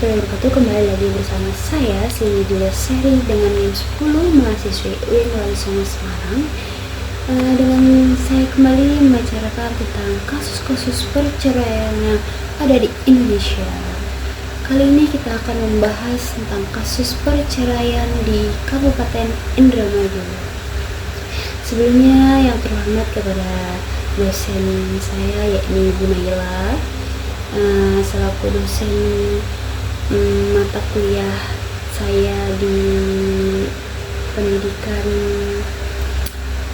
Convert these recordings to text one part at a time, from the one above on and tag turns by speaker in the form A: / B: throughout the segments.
A: warahmatullahi wabarakatuh. Kembali lagi bersama saya Sili Seri dengan yang 10 mahasiswi UIN Wali Songo Semarang. Dengan saya kembali membicarakan tentang kasus-kasus perceraian yang ada di Indonesia. Kali ini kita akan membahas tentang kasus perceraian di Kabupaten Indramayu. Sebelumnya yang terhormat kepada dosen saya yakni Bu Naila, selaku dosen mata kuliah saya di pendidikan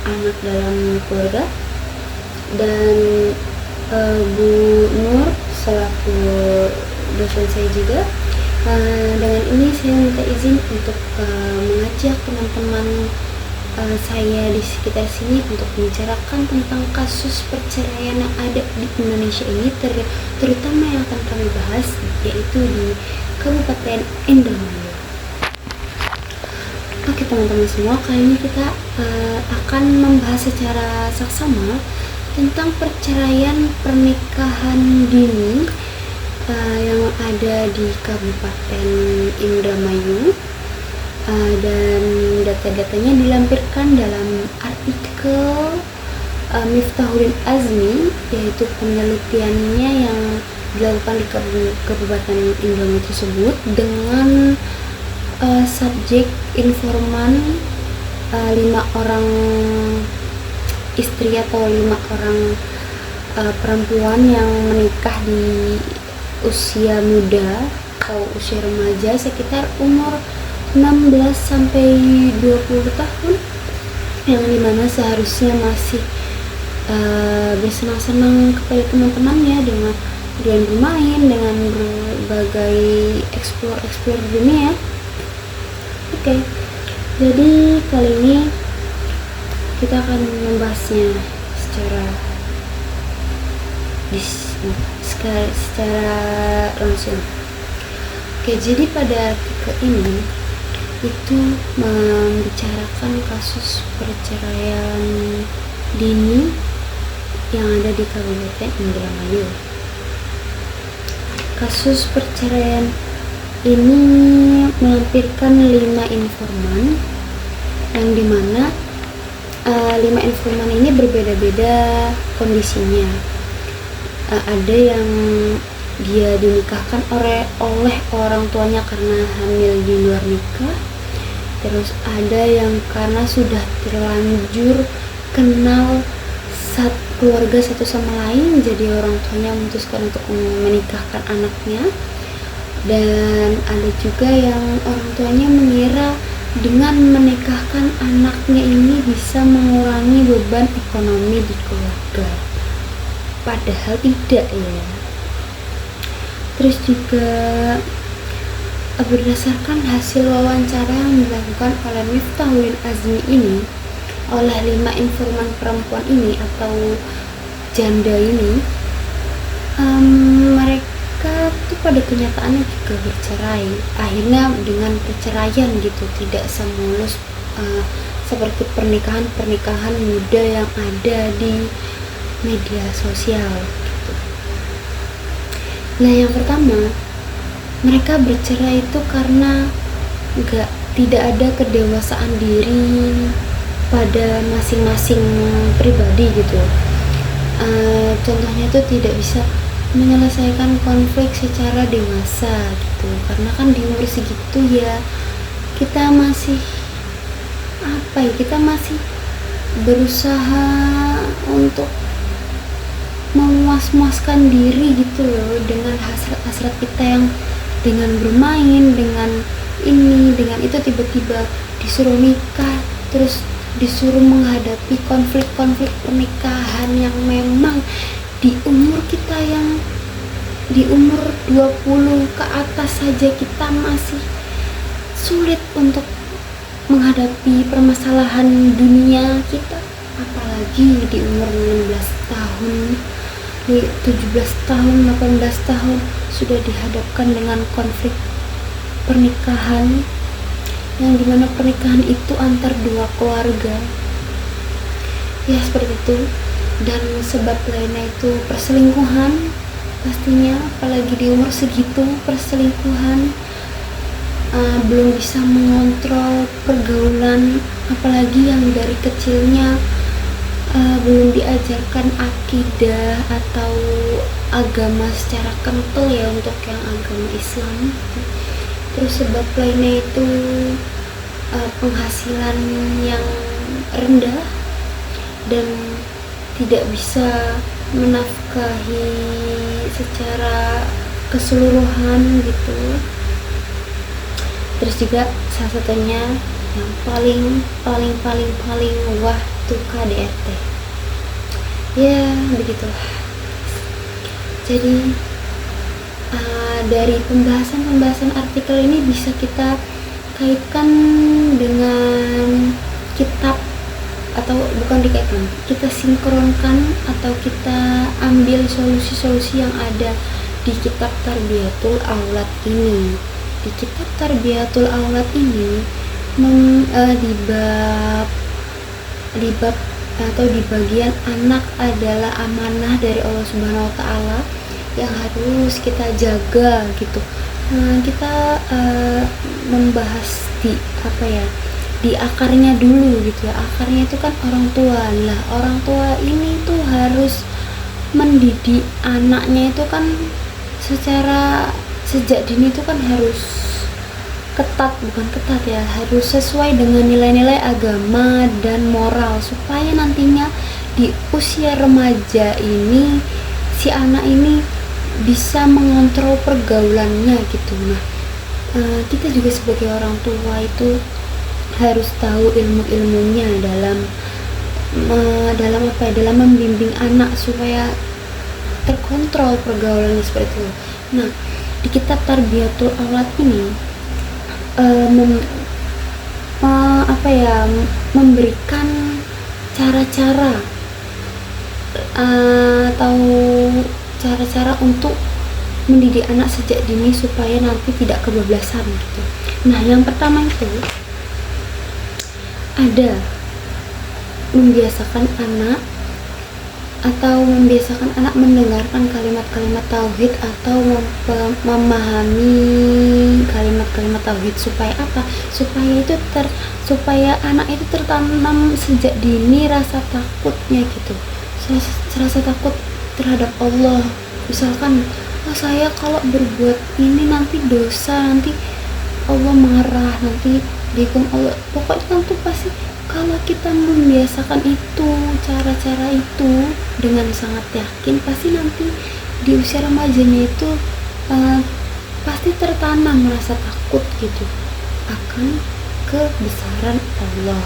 A: anak dalam keluarga, dan Bu Nur selaku dosen saya juga. Dengan ini saya minta izin untuk mengajak teman-teman saya di sekitar sini untuk membicarakan tentang kasus perceraian yang ada di Indonesia ini, terutama yang akan kami bahas yaitu di Kabupaten Indramayu. Oke teman-teman semua, kali ini kita akan membahas secara saksama tentang perceraian pernikahan dini yang ada di Kabupaten Indramayu. Dan data-datanya dilampirkan dalam artikel Miftahuddin Azmi, yaitu penelitiannya yang dilakukan di Kabupaten Indramayu tersebut dengan subjek informan 5 orang istri atau 5 orang perempuan yang menikah di usia muda atau usia remaja sekitar umur 16 sampai 20 tahun, yang dimana seharusnya masih bersenang-senang kepada teman-temannya dengan bermain, dengan berbagai explore dunia. Oke, jadi kali ini kita akan membahasnya secara langsung. Oke, jadi pada artikel ini itu membicarakan kasus perceraian dini yang ada di Kabupaten Indramayu. Kasus perceraian ini melampirkan 5 informan, yang dimana 5 informan ini berbeda-beda kondisinya. Ada yang dia dinikahkan oleh orang tuanya karena hamil di luar nikah. Terus ada yang karena sudah terlanjur kenal keluarga satu sama lain, jadi orang tuanya memutuskan untuk menikahkan anaknya. Dan ada juga yang orang tuanya mengira dengan menikahkan anaknya ini bisa mengurangi beban ekonomi di keluarga, padahal tidak ya. Terus juga berdasarkan hasil wawancara yang dilakukan oleh Miftahuddin Azmi ini oleh 5 informan perempuan ini atau janda ini, mereka tuh pada kenyataannya juga bercerai. Akhirnya dengan perceraian gitu, tidak semulus seperti pernikahan muda yang ada di media sosial. Nah, yang pertama, mereka bercerai itu karena tidak ada kedewasaan diri pada masing-masing pribadi gitu. Contohnya itu tidak bisa menyelesaikan konflik secara dewasa gitu, karena kan di umur segitu ya kita masih kita masih berusaha untuk memuaskan diri gitu loh, dengan hasrat kita yang dengan bermain, dengan ini, dengan itu, tiba-tiba disuruh nikah, terus disuruh menghadapi konflik-konflik pernikahan yang memang di umur kita yang di umur 20 ke atas saja kita masih sulit untuk menghadapi permasalahan dunia kita, apalagi di umur 16 tahun, di 17 tahun, 18 tahun sudah dihadapkan dengan konflik pernikahan, yang dimana pernikahan itu antar 2 keluarga ya, seperti itu. Dan sebab lainnya itu perselingkuhan pastinya, apalagi di umur segitu perselingkuhan, belum bisa mengontrol pergaulan, apalagi yang dari kecilnya belum diajarkan akidah atau agama secara kental ya, untuk yang agama Islam. Terus sebab lainnya itu penghasilan yang rendah dan tidak bisa menafkahi secara keseluruhan gitu. Terus juga salah satunya yang paling wah tuh KDRT. Ya begitulah. Jadi dari pembahasan artikel ini bisa kita kaitkan dengan kitab, atau bukan dikaitkan, kita sinkronkan atau kita ambil solusi-solusi yang ada di kitab Tarbiyatul Aulad ini. Di kitab Tarbiyatul Aulad ini di bab atau di bagian anak adalah amanah dari Allah Subhanahu wa taala yang harus kita jaga gitu. Kita membahas di akarnya dulu gitu ya. Akarnya itu kan orang tua lah. Orang tua ini tuh harus mendidik anaknya itu kan secara sejak dini itu kan harus bukan ketat ya, harus sesuai dengan nilai-nilai agama dan moral, supaya nantinya di usia remaja ini si anak ini bisa mengontrol pergaulannya gitu. Nah, kita juga sebagai orang tua itu harus tahu ilmu-ilmunya dalam membimbing anak supaya terkontrol pergaulannya seperti itu. Nah, di kitab Tarbiyatul Aulad ini memberikan cara-cara atau cara-cara untuk mendidik anak sejak dini supaya nanti tidak kebablasan gitu. Nah, yang pertama itu ada membiasakan anak mendengarkan kalimat-kalimat tauhid atau memahami kalimat-kalimat tauhid. Supaya apa? Supaya anak itu tertanam sejak dini rasa takutnya gitu. Rasa takut terhadap Allah. Misalkan, saya kalau berbuat ini nanti dosa, nanti Allah marah, nanti dihukum Allah. Pokoknya itu pasti, kalau kita membiasakan itu, cara-cara itu dengan sangat yakin, pasti nanti di usia remajanya itu pasti tertanam rasa takut gitu akan kebesaran Allah.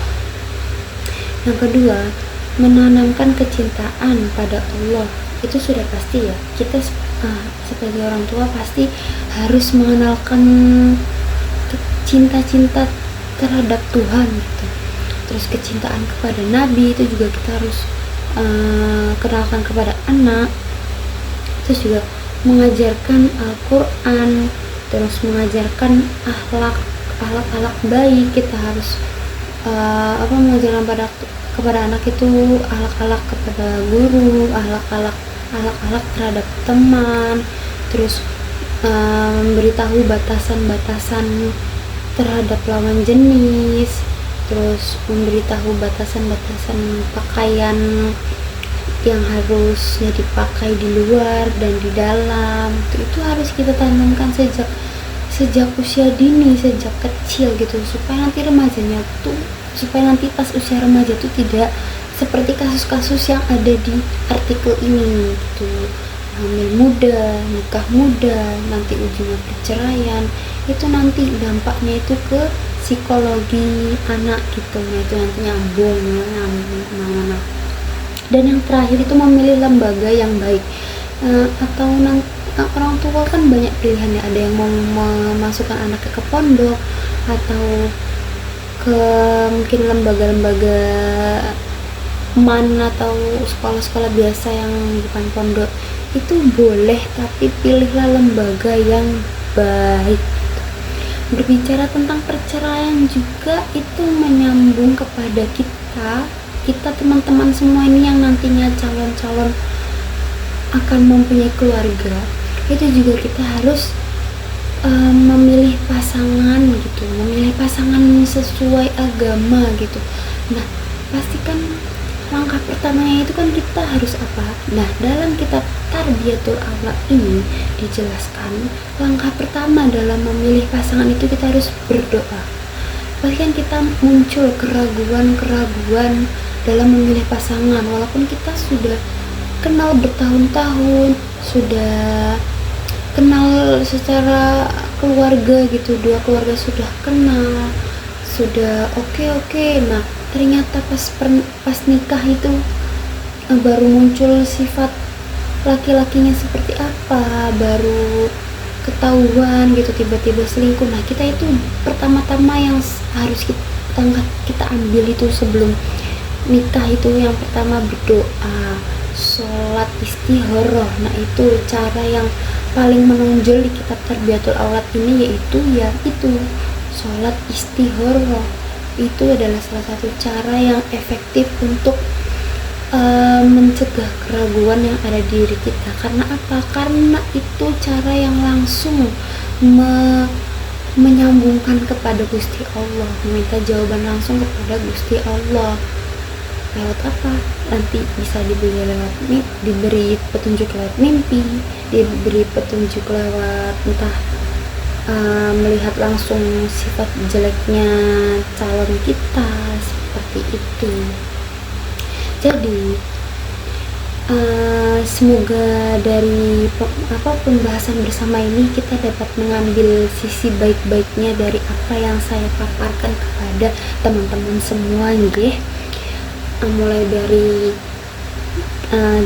A: Yang kedua, menanamkan kecintaan pada Allah. Itu sudah pasti ya, kita sebagai orang tua pasti harus mengenalkan cinta-cinta terhadap Tuhan gitu. Terus kecintaan kepada Nabi itu juga kita harus kenalkan kepada anak. Terus juga mengajarkan Al-Quran, terus mengajarkan akhlak baik. Kita harus mengajarkan kepada anak itu akhlak kepada guru, akhlak terhadap teman, terus memberitahu batasan-batasan terhadap lawan jenis, terus memberitahu batasan-batasan pakaian yang harusnya dipakai di luar dan di dalam. Itu harus kita tanamkan sejak usia dini, sejak kecil gitu, supaya nanti pas usia remaja tuh tidak seperti kasus-kasus yang ada di artikel ini gitu. Hamil muda, nikah muda, nanti ujungnya perceraian. Itu nanti dampaknya itu ke psikologi anak gitu. Nah, itu nanti nyambung kemana-mana. Dan yang terakhir itu memilih lembaga yang baik. Atau orang tua kan banyak pilihan ya, ada yang mau memasukkan anaknya ke pondok atau ke mungkin lembaga-lembaga atau sekolah-sekolah biasa yang bukan pondok. Itu boleh, tapi pilihlah lembaga yang baik. Berbicara tentang perceraian juga itu menyambung kepada kita teman-teman semua ini yang nantinya calon-calon akan mempunyai keluarga, itu juga kita harus memilih pasangan gitu, memilih pasangan sesuai agama gitu. Nah, pastikan langkah pertamanya itu kan kita harus apa? Nah, dalam kitab Tarbiyatul Akhlak ini dijelaskan langkah pertama dalam memilih pasangan itu kita harus berdoa. Pastikan kita muncul keraguan-keraguan dalam memilih pasangan, walaupun kita sudah kenal bertahun-tahun, sudah kenal secara keluarga gitu, dua keluarga sudah kenal, sudah oke. Nah, ternyata pas nikah itu baru muncul sifat laki-lakinya seperti apa, baru ketahuan gitu tiba-tiba selingkuh. Nah, kita itu pertama-tama yang harus kita ambil itu sebelum nikah itu yang pertama berdoa, sholat istikharah. Nah, itu cara yang paling menonjol di kitab Tarbiyatul Akhlak ini, yaitu sholat istikharah. Itu adalah salah satu cara yang efektif untuk mencegah keraguan yang ada di diri kita. Karena apa? Karena itu cara yang langsung menyambungkan kepada Gusti Allah, meminta jawaban langsung kepada Gusti Allah. Lewat apa? Nanti bisa diberi petunjuk lewat mimpi, diberi petunjuk lewat entah melihat langsung sifat jeleknya calon kita, seperti itu. Jadi semoga dari pembahasan bersama ini kita dapat mengambil sisi baik-baiknya dari apa yang saya paparkan kepada teman-teman semua nggih. Mulai dari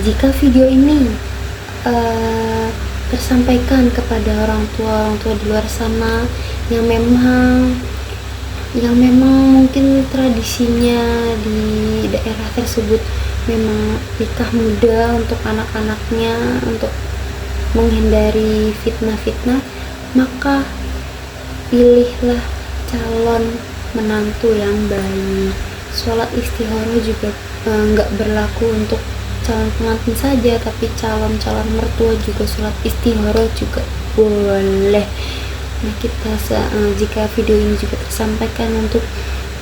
A: jika video ini tersampaikan kepada orang tua di luar sana yang memang mungkin tradisinya di daerah tersebut memang nikah muda untuk anak-anaknya, untuk menghindari fitnah-fitnah, maka pilihlah calon menantu yang baik. Sholat istikharah juga nggak berlaku untuk calon pengantin saja, tapi calon mertua juga sholat istikharah juga boleh. Nah, jika video ini juga tersampaikan untuk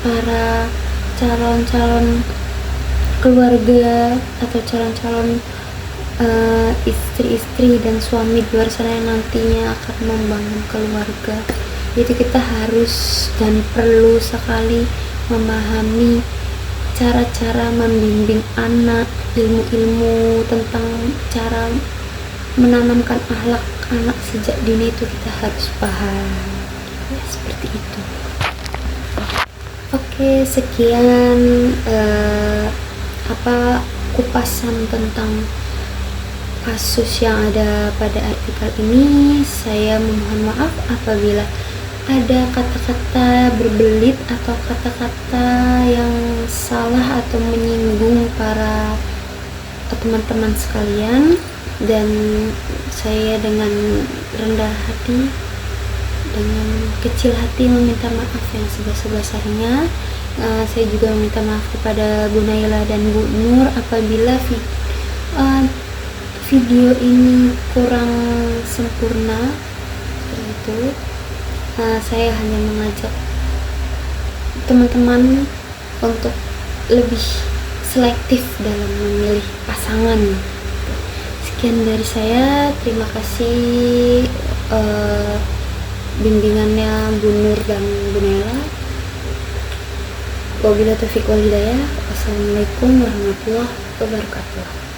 A: para calon keluarga atau calon istri-istri dan suami di luar sana yang nantinya akan membangun keluarga, jadi kita harus dan perlu sekali memahami cara-cara membimbing anak, ilmu-ilmu tentang cara menanamkan akhlak anak sejak dini itu kita harus paham. Ya, seperti itu. Oke, sekian kupasan tentang kasus yang ada pada artikel ini. Saya memohon maaf apabila ada kata-kata berbelit atau kata-kata yang salah atau menyinggung para teman-teman sekalian, dan saya dengan rendah hati, dengan kecil hati meminta maaf yang sebesar-besarnya. Saya juga meminta maaf kepada Bu Naila dan Bu Nur apabila video ini kurang sempurna. Itu saya hanya mengajak teman-teman untuk lebih selektif dalam memilih pasangan. Sekian dari saya, terima kasih bimbingannya Bu Nur dan Bu Naila. Wabillahi taufiq wal hidayah. Wassalamualaikum warahmatullahi wabarakatuh.